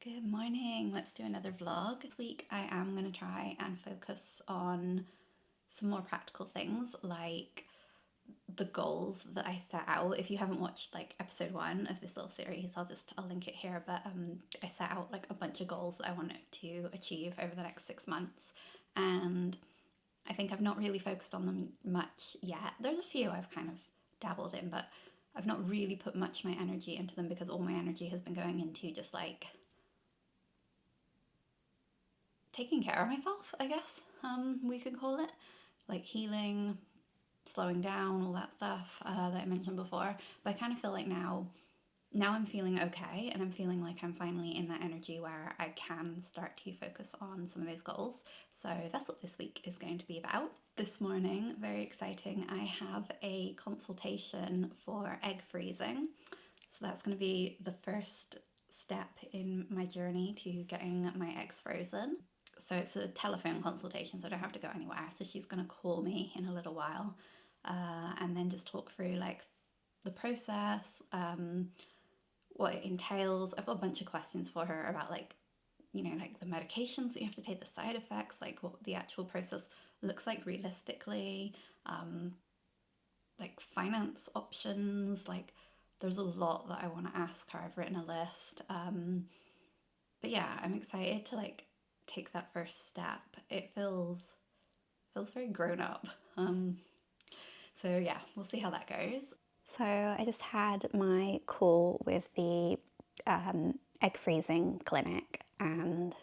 Good morning. Let's do another vlog. This week I am going to try and focus on some more practical things like the goals that I set out. If you haven't watched like episode 1 of this little series, I'll link it here, but I set out like a bunch of goals that I wanted to achieve over the next 6 months, and I think I've not really focused on them much yet. There's a few I've kind of dabbled in, but I've not really put much of my energy into them because all my energy has been going into just like taking care of myself, I guess we could call it, like healing, slowing down, all that stuff that I mentioned before. But I kind of feel like now I'm feeling okay, and I'm feeling like I'm finally in that energy where I can start to focus on some of those goals. So that's what this week is going to be about. This morning, very exciting, I have a consultation for egg freezing. So that's going to be the first step in my journey to getting my eggs frozen. So it's a telephone consultation, so I don't have to go anywhere. So she's going to call me in a little while, and then just talk through like the process, what it entails. I've got a bunch of questions for her about like, like the medications that you have to take, the side effects, like what the actual process looks like realistically, like finance options. Like there's a lot that I want to ask her. I've written a list. But yeah, I'm excited to like take that first step. It feels very grown up. So yeah, we'll see how that goes. So I just had my call with the egg freezing clinic, and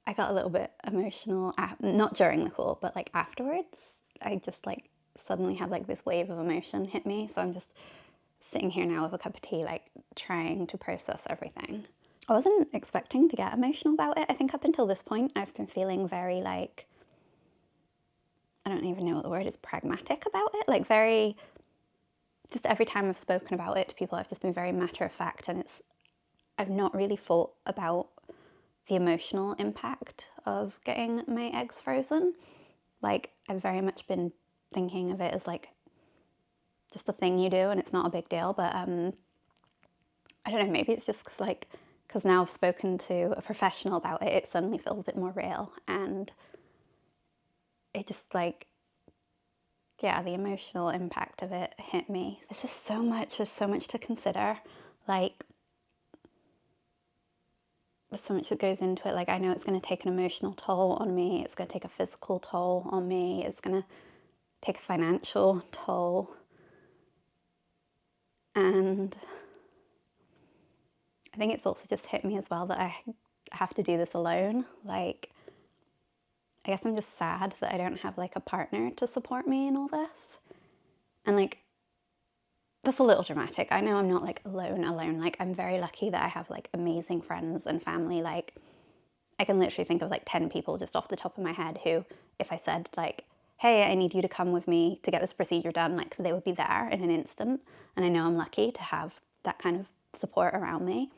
I got a little bit emotional, not during the call, but like afterwards. I just like suddenly had like this wave of emotion hit me. So I'm just sitting here now with a cup of tea, like trying to process everything. I wasn't expecting to get emotional about it. I think up until this point, I've been feeling very like, I don't even know what the word is, pragmatic about it. Like very, just every time I've spoken about it to people, I've just been very matter of fact, and I've not really thought about the emotional impact of getting my eggs frozen. Like I've very much been thinking of it as like just a thing you do and it's not a big deal. But I don't know, maybe it's just because now I've spoken to a professional about it, it suddenly feels a bit more real, and it just like, yeah, the emotional impact of it hit me. There's just there's so much to consider. Like there's so much that goes into it. Like I know it's going to take an emotional toll on me, it's going to take a physical toll on me, it's going to take a financial toll, and I think it's also just hit me as well that I have to do this alone. Like I guess I'm just sad that I don't have like a partner to support me in all this. And like that's a little dramatic. I know I'm not like alone. Like I'm very lucky that I have like amazing friends and family. Like I can literally think of like 10 people just off the top of my head who, if I said like, hey, I need you to come with me to get this procedure done, like they would be there in an instant. And I know I'm lucky to have that kind of support around me.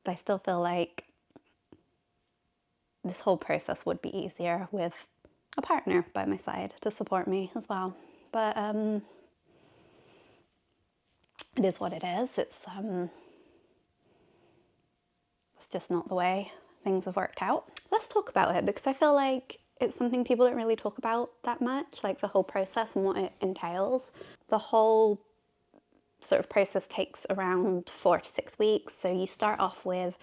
But I still feel like this whole process would be easier with a partner by my side to support me as well. But it is what it is. It's just not the way things have worked out. Let's talk about it, because I feel like it's something people don't really talk about that much, like the whole process and what it entails. The whole sort of process takes around 4 to 6 weeks. So you start off with,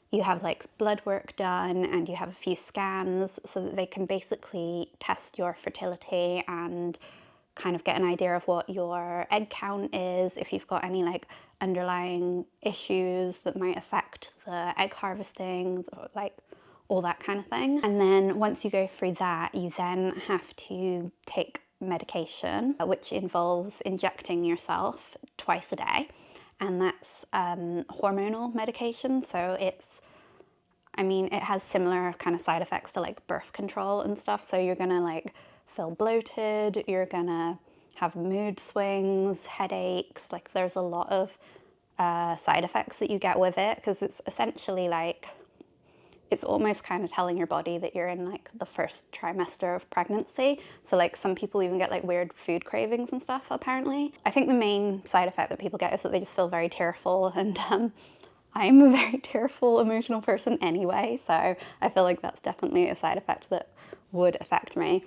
you have like blood work done and you have a few scans so that they can basically test your fertility and kind of get an idea of what your egg count is, if you've got any like underlying issues that might affect the egg harvesting, like all that kind of thing. And then once you go through that, you then have to take medication, which involves injecting yourself twice a day. And that's hormonal medication. So it has similar kind of side effects to like birth control and stuff. So you're gonna like feel bloated, you're gonna have mood swings, headaches. Like there's a lot of side effects that you get with it, because it's essentially like, it's almost kind of telling your body that you're in like the first trimester of pregnancy. So like some people even get like weird food cravings and stuff apparently. I think the main side effect that people get is that they just feel very tearful, and I'm a very tearful, emotional person anyway, so I feel like that's definitely a side effect that would affect me.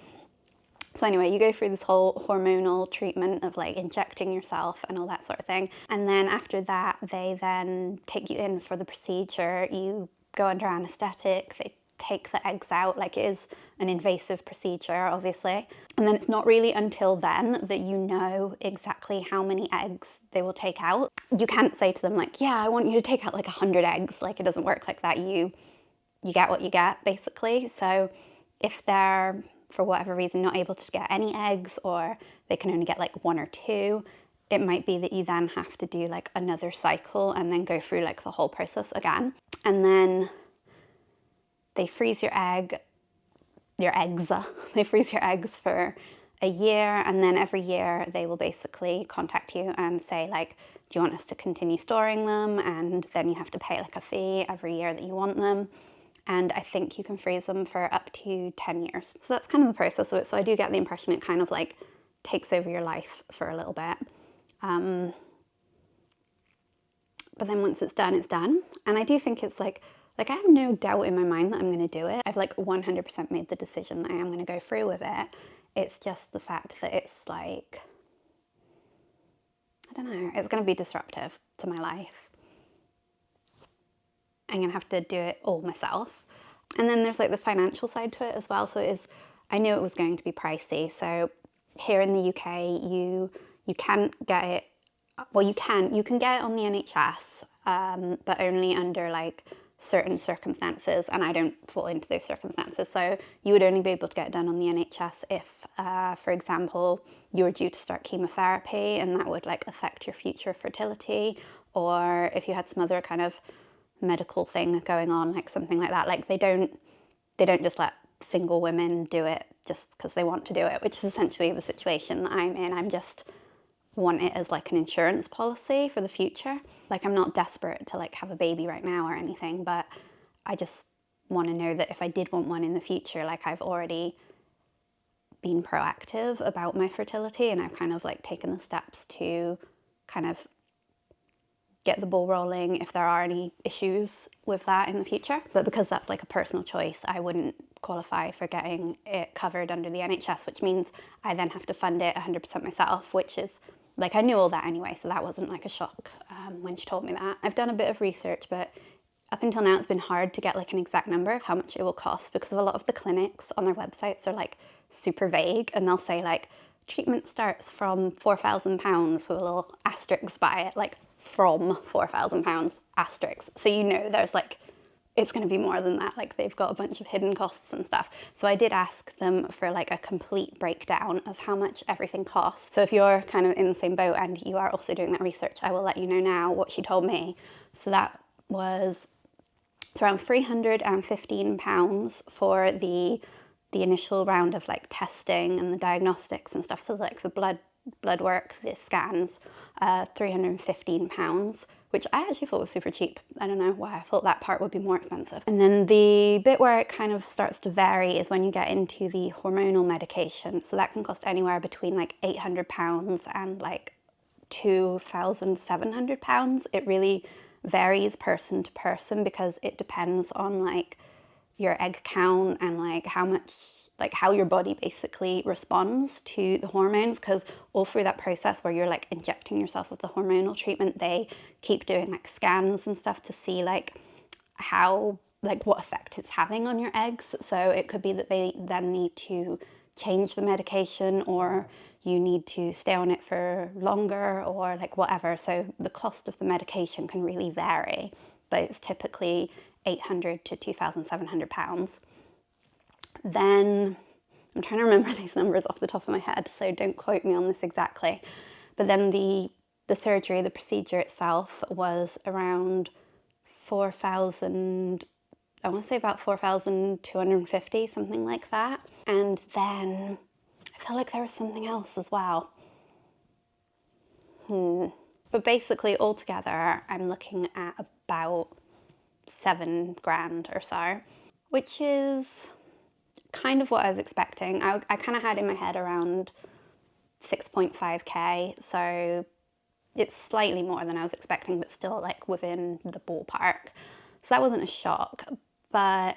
So anyway, you go through this whole hormonal treatment of like injecting yourself and all that sort of thing. And then after that, they then take you in for the procedure. You go under anesthetic, they take the eggs out, like it is an invasive procedure, obviously. And then it's not really until then that you know exactly how many eggs they will take out. You can't say to them like, yeah, I want you to take out like 100 eggs. Like it doesn't work like that. You get what you get, basically. So if they're, for whatever reason, not able to get any eggs, or they can only get like 1 or 2, it might be that you then have to do like another cycle and then go through like the whole process again. And then they freeze your eggs, they freeze your eggs for a year, and then every year they will basically contact you and say like, do you want us to continue storing them? And then you have to pay like a fee every year that you want them. And I think you can freeze them for up to 10 years. So that's kind of the process of it. So I do get the impression it kind of like takes over your life for a little bit. But then once it's done, it's done. And I do think it's like I have no doubt in my mind that I'm going to do it. I've like 100% made the decision that I am going to go through with it. It's just the fact that it's like, I don't know, it's going to be disruptive to my life. I'm going to have to do it all myself. And then there's like the financial side to it as well. So I knew it was going to be pricey. So here in the UK, you can't get it, well, you can get it on the NHS, but only under like certain circumstances, and I don't fall into those circumstances. So you would only be able to get it done on the NHS if, for example, you were due to start chemotherapy and that would like affect your future fertility, or if you had some other kind of medical thing going on, like something like that. Like they don't just let single women do it just because they want to do it, which is essentially the situation that I'm in. I'm just want it as like an insurance policy for the future. Like I'm not desperate to like have a baby right now or anything, but I just want to know that if I did want one in the future, like I've already been proactive about my fertility, and I've kind of like taken the steps to kind of get the ball rolling if there are any issues with that in the future. But because that's like a personal choice, I wouldn't qualify for getting it covered under the NHS, which means I then have to fund it 100% myself, which is like, I knew all that anyway, so that wasn't like a shock when she told me that. I've done a bit of research, but up until now it's been hard to get like an exact number of how much it will cost, because of a lot of the clinics on their websites are like super vague, and they'll say like treatment starts from £4,000 with a little asterisk by it, like from £4,000 asterisk. So you know there's like, it's going to be more than that. Like they've got a bunch of hidden costs and stuff. So I did ask them for like a complete breakdown of how much everything costs. So if you're kind of in the same boat and you are also doing that research, I will let you know now what she told me. So that was, it's around £315 for the initial round of like testing and the diagnostics and stuff. So like the blood work, the scans, £315, which I actually thought was super cheap. I don't know why I thought that part would be more expensive. And then the bit where it kind of starts to vary is when you get into the hormonal medication. So that can cost anywhere between like £800 and like £2,700. It really varies person to person because it depends on like your egg count and like how much, like how your body basically responds to the hormones, because all through that process where you're like injecting yourself with the hormonal treatment, they keep doing like scans and stuff to see like how, like what effect it's having on your eggs. So it could be that they then need to change the medication, or you need to stay on it for longer, or like whatever. So the cost of the medication can really vary, but it's typically £800 to £2,700. Then, I'm trying to remember these numbers off the top of my head, so don't quote me on this exactly. But then the surgery, the procedure itself was around 4,000, I want to say about 4,250, something like that. And then I feel like there was something else as well. But basically altogether, I'm looking at about £7,000 or so, which is kind of what I was expecting. I kind of had in my head around 6.5k, so It's slightly more than I was expecting, but still like within the ballpark. So that wasn't a shock, but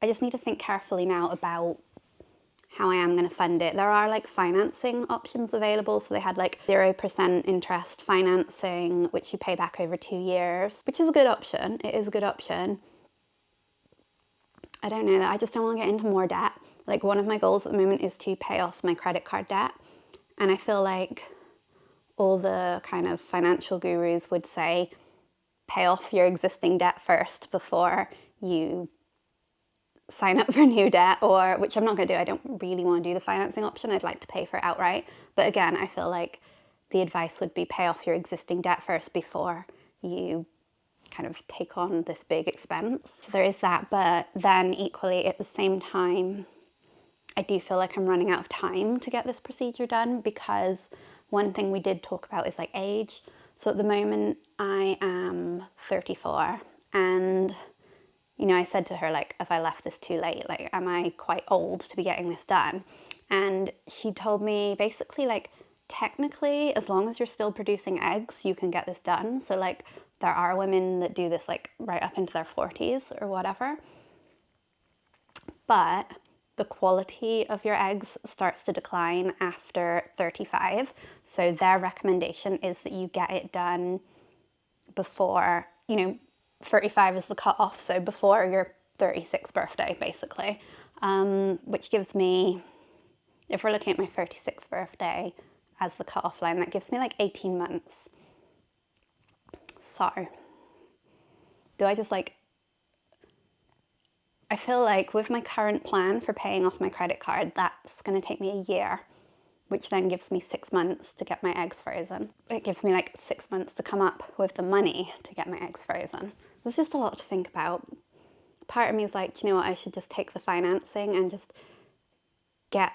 I just need to think carefully now about how I am going to fund it. There are like financing options available. So they had like 0% interest financing, which you pay back over 2 years, which is a good option. It is a good option. I don't know that I just don't want to get into more debt. Like one of my goals at the moment is to pay off my credit card debt. And I feel like all the kind of financial gurus would say, pay off your existing debt first before you sign up for new debt, or which I'm not going to do. I don't really want to do the financing option. I'd like to pay for it outright. But again, I feel like the advice would be pay off your existing debt first before you kind of take on this big expense. So there is that, but then equally at the same time, I do feel like I'm running out of time to get this procedure done, because one thing we did talk about is like age. So at the moment I am 34, and you know, I said to her, like, if I left this too late, like, am I quite old to be getting this done? And she told me basically, like, technically, as long as you're still producing eggs, you can get this done. So, like, there are women that do this, like, right up into their 40s or whatever. But the quality of your eggs starts to decline after 35. So their recommendation is that you get it done before, you know, 35 is the cutoff, so before your 36th birthday, basically, which gives me, if we're looking at my 36th birthday as the cutoff line, that gives me like 18 months. So, do I just like, I feel like with my current plan for paying off my credit card, that's going to take me a year, which then gives me 6 months to get my eggs frozen. It gives me like 6 months to come up with the money to get my eggs frozen. There's just a lot to think about. Part of me is like, do you know what, I should just take the financing and just get,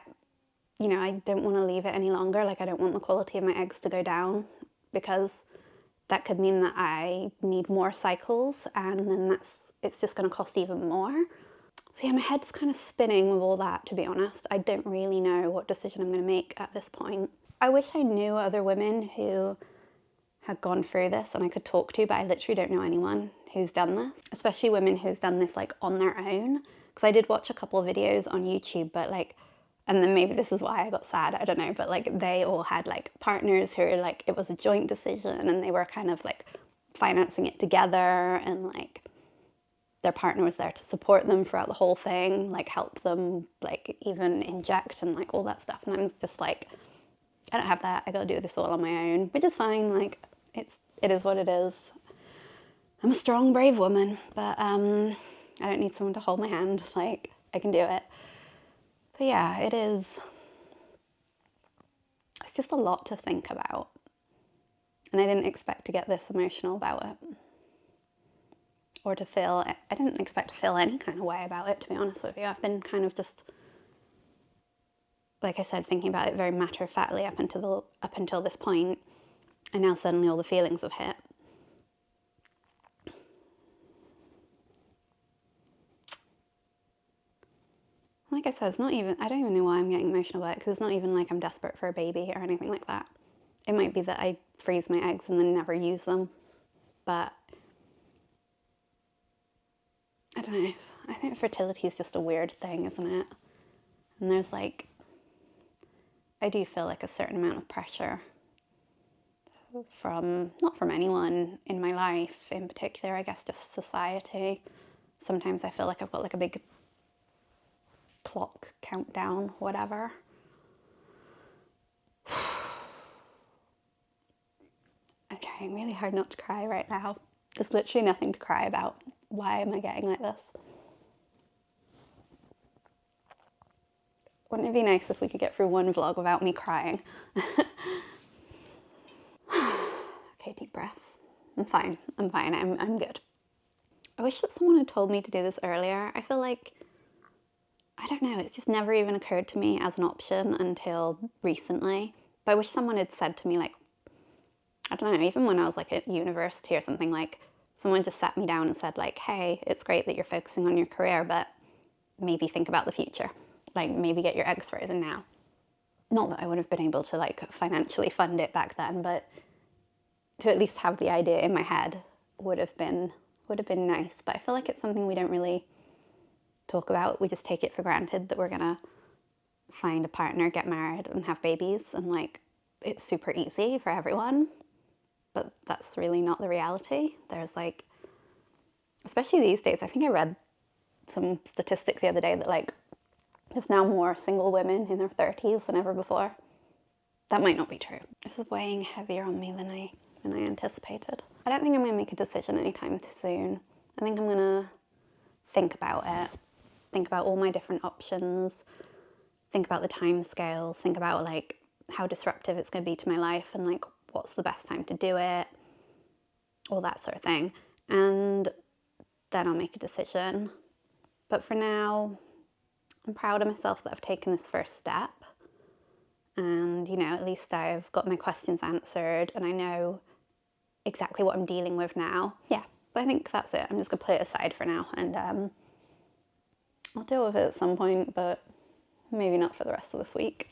you know, I don't want to leave it any longer. Like, I don't want the quality of my eggs to go down, because that could mean that I need more cycles, and then it's just going to cost even more. So yeah, my head's kind of spinning with all that, to be honest. I don't really know what decision I'm going to make at this point. I wish I knew other women who had gone through this and I could talk to, but I literally don't know anyone who's done this, especially women who's done this like on their own. Because I did watch a couple of videos on YouTube, but like, and then maybe this is why I got sad, I don't know, but like they all had like partners who were like, it was a joint decision, and they were kind of like financing it together, and like their partner was there to support them throughout the whole thing, like help them like even inject and like all that stuff. And I'm just like, I don't have that. I gotta do this all on my own, which is fine. Like it is what it is. I'm a strong, brave woman, but I don't need someone to hold my hand. Like, I can do it. But yeah, it is. It's just a lot to think about. And I didn't expect to get this emotional about it. Or to feel, I didn't expect to feel any kind of way about it, to be honest with you. I've been kind of just, like I said, thinking about it very matter-of-factly up until this point, and now suddenly all the feelings have hit. Like I said, it's not even, I don't even know why I'm getting emotional about it, because it's not even like I'm desperate for a baby or anything like that. It might be that I freeze my eggs and then never use them, but I don't know. I think fertility is just a weird thing, isn't it? And there's like, I do feel like a certain amount of pressure from, not from anyone in my life in particular, I guess just society. Sometimes I feel like I've got like a big clock countdown, whatever. I'm trying really hard not to cry right now. There's literally nothing to cry about. Why am I getting like this? Wouldn't it be nice if we could get through one vlog without me crying? Okay, deep breaths. I'm fine, I'm good. I wish that someone had told me to do this earlier. I feel like, I don't know, it's just never even occurred to me as an option until recently. But I wish someone had said to me, like, I don't know, even when I was like at university or something, like someone just sat me down and said like, hey, it's great that you're focusing on your career, but maybe think about the future. Like, maybe get your eggs frozen now. Not that I would have been able to like financially fund it back then, but to at least have the idea in my head would have been nice. But I feel like it's something we don't really talk about. We just take it for granted that we're gonna find a partner, get married, and have babies, and like it's super easy for everyone. But that's really not the reality. There's like, especially these days, I think I read some statistic the other day that like there's now more single women in their 30s than ever before. That might not be true. This is weighing heavier on me than I anticipated. I don't think I'm going to make a decision anytime too soon. I think I'm going to think about it, think about all my different options, think about the time scales, think about like how disruptive it's going to be to my life and like what's the best time to do it, all that sort of thing. And then I'll make a decision. But for now, I'm proud of myself that I've taken this first step. And, you know, at least I've got my questions answered and I know exactly what I'm dealing with now. Yeah, but I think that's it. I'm just going to put it aside for now and I'll deal with it at some point, but maybe not for the rest of this week.